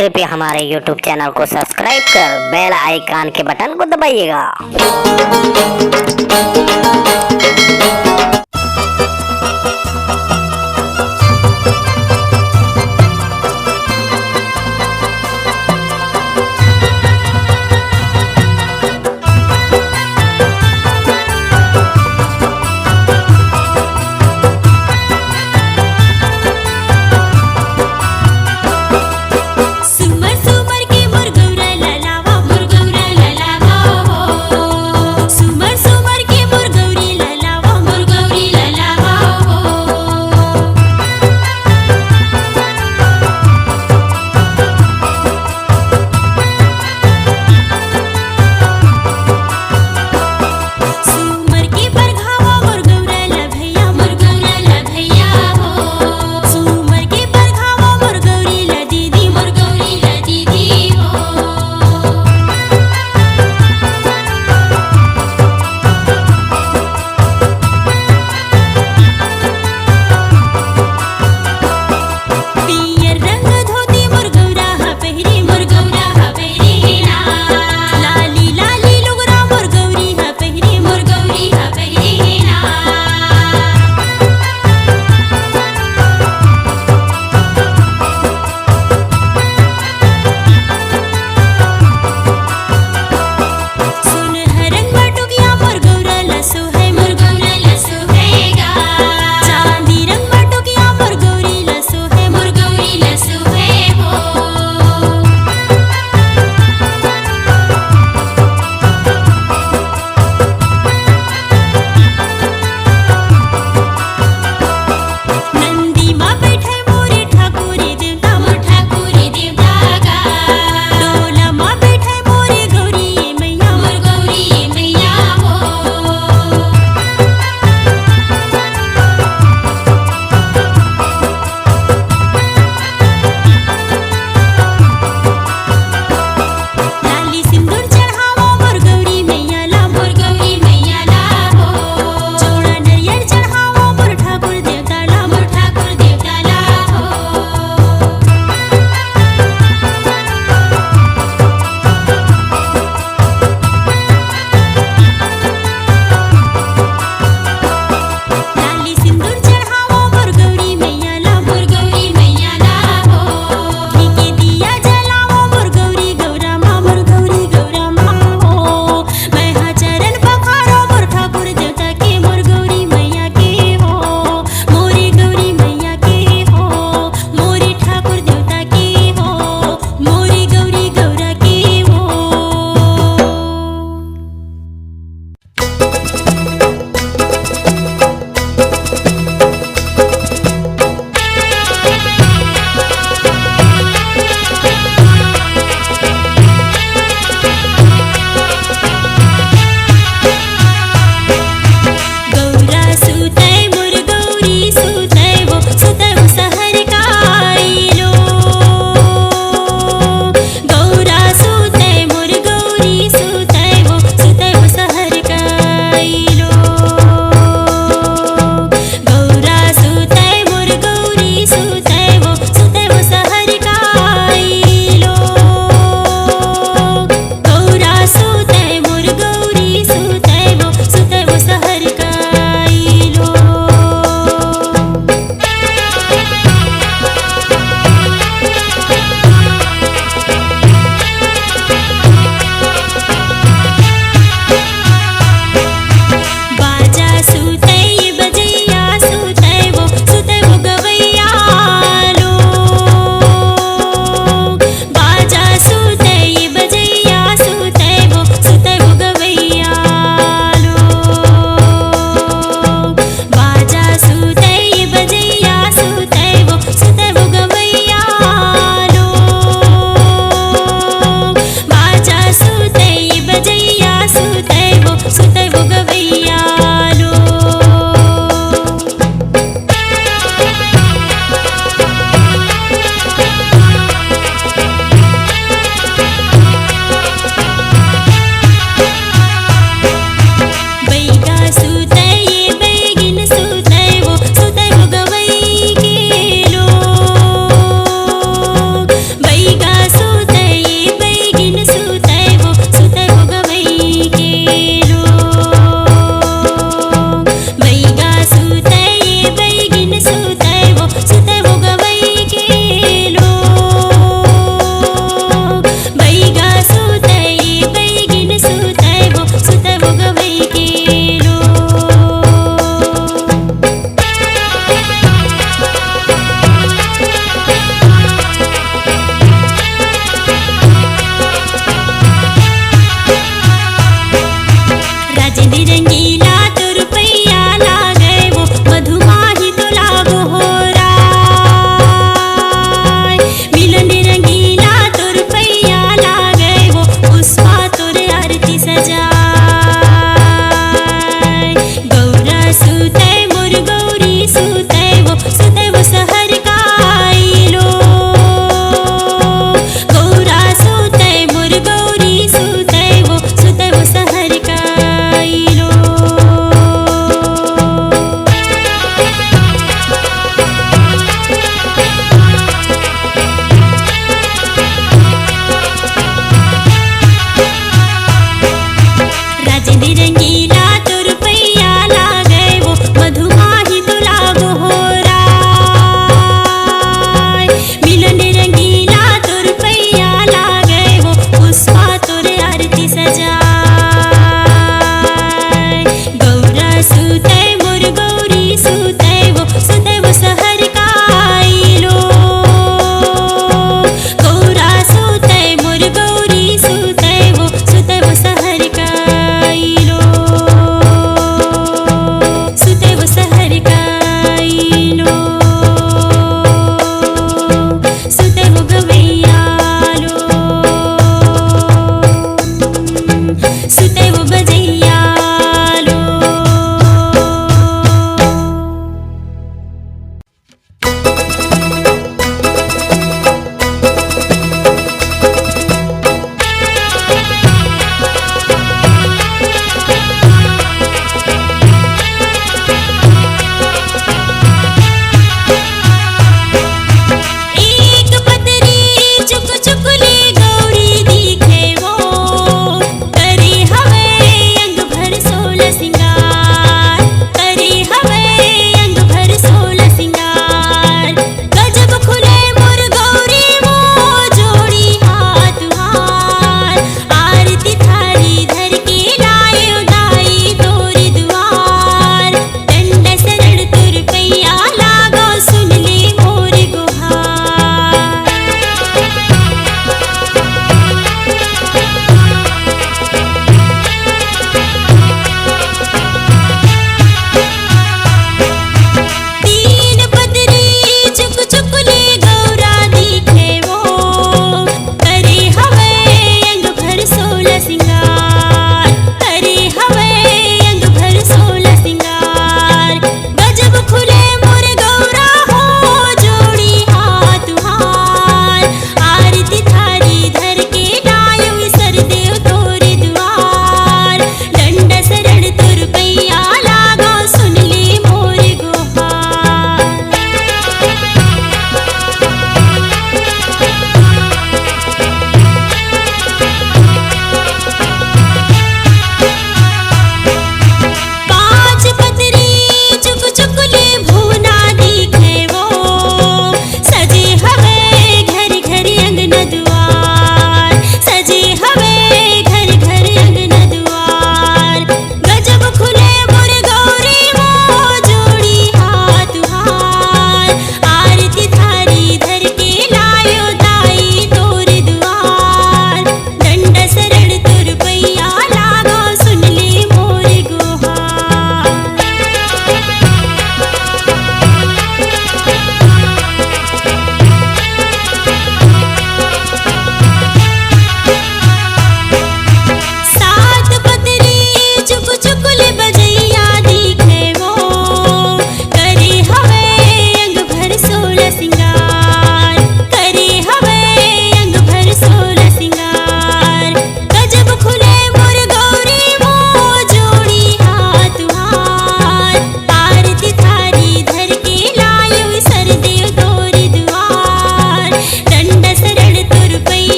कृपया हमारे YouTube channel को सब्सक्राइब कर बेल आइकन के बटन को दबाइएगा। सुमर सुमर के मोर गौरी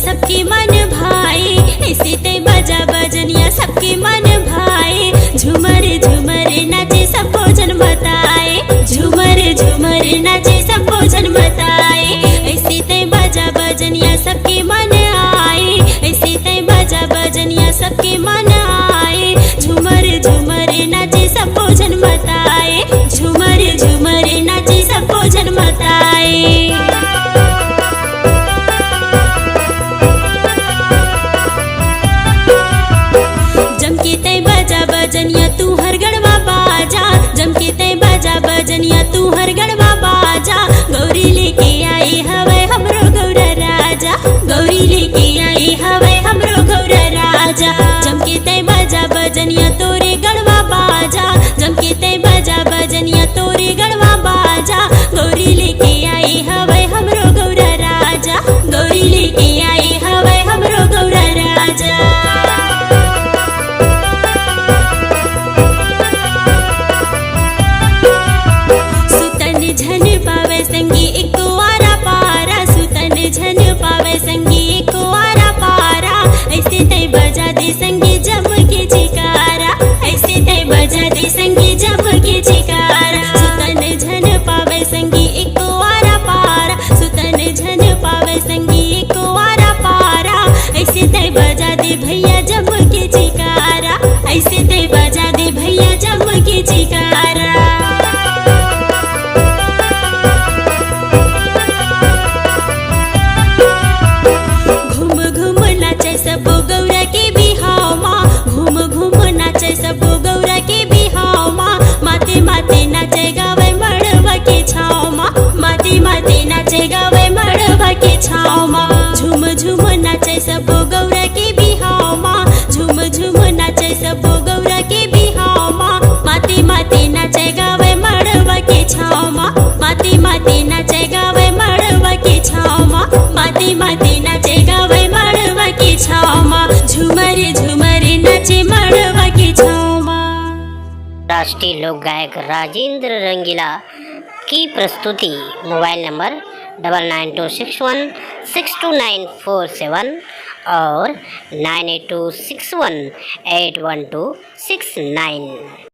सबके मन भाए, ऐसे ते बाजा बजनिया सबके मन भाए। झूमर झूमर नाचे सब भोजन बताए, झूमर झूमर नाचे सब भोजन बताए। ऐसे ते बाजा बजनिया सबके मन आए, ऐसे ते बाजा बजनिया सबके मन आए। झूमर झूमर नाचे सब भोजन बताए, झूमर झूमर नाचे सब भोजन बताए। जमके तय बाजा बजनिया तू हर गढ़वा बाजा, जमके तय बाजा बजनिया तू हर गढ़वा बाजा। गौरी लेके आई हवे हमरो गौरा राजा, गौरी लेके आई हवे हमरो गौरा राजा। जमके तय बाजा बजनिया तोरे गढ़वा बाजा, जमके तय बाजा बजनिया तोरे गढ़वा बाजा। गौरी लेके आई हवे हमरो गौरा राजा, गौरी लेके आई हवे हमरो गौरा राजा। झन पावे संगी एको आरा पारा, सुतन झन पावे संगी एको आरा पारा। ऐसे तय बजा दे संगी जम के चिकारा, ऐसे तय बजा दे संगी जम के चिकारा। सुतन झन पावे संगी एको आरा पारा, सुतन झन पावे संगी एको आरा पारा। ऐसे तय बजा दे भैया जम के चिकारा, ऐसे तय बजा दे भैया जम के चिकारा। सब गौरा के बिहाव माँ, घूम घूम नाचे सब गौरा के बिहाव माँ। माते माते नाचे गावे मड़वा के छाव माँ, माते माते नाचे गावे मड़वा के छाव माँ। झूम झूम नाचे सब गौरा के बिहाव माँ, झूम झूम नाचे सब गौरा के बिहाव माँ। माते माते नाचे गावे मड़वा के छाव माँ, माते माते नाचे गावे मड़वा के छाव माँ, माते माते नाचे गावे मड़वा के छाव माँ। झूमर झूमर नाचे मड़वा के छाव माँ। राष्ट्रीय लोक गायक राजेंद्र रंगीला की प्रस्तुति। मोबाइल नंबर 9926162947 और 9826181269।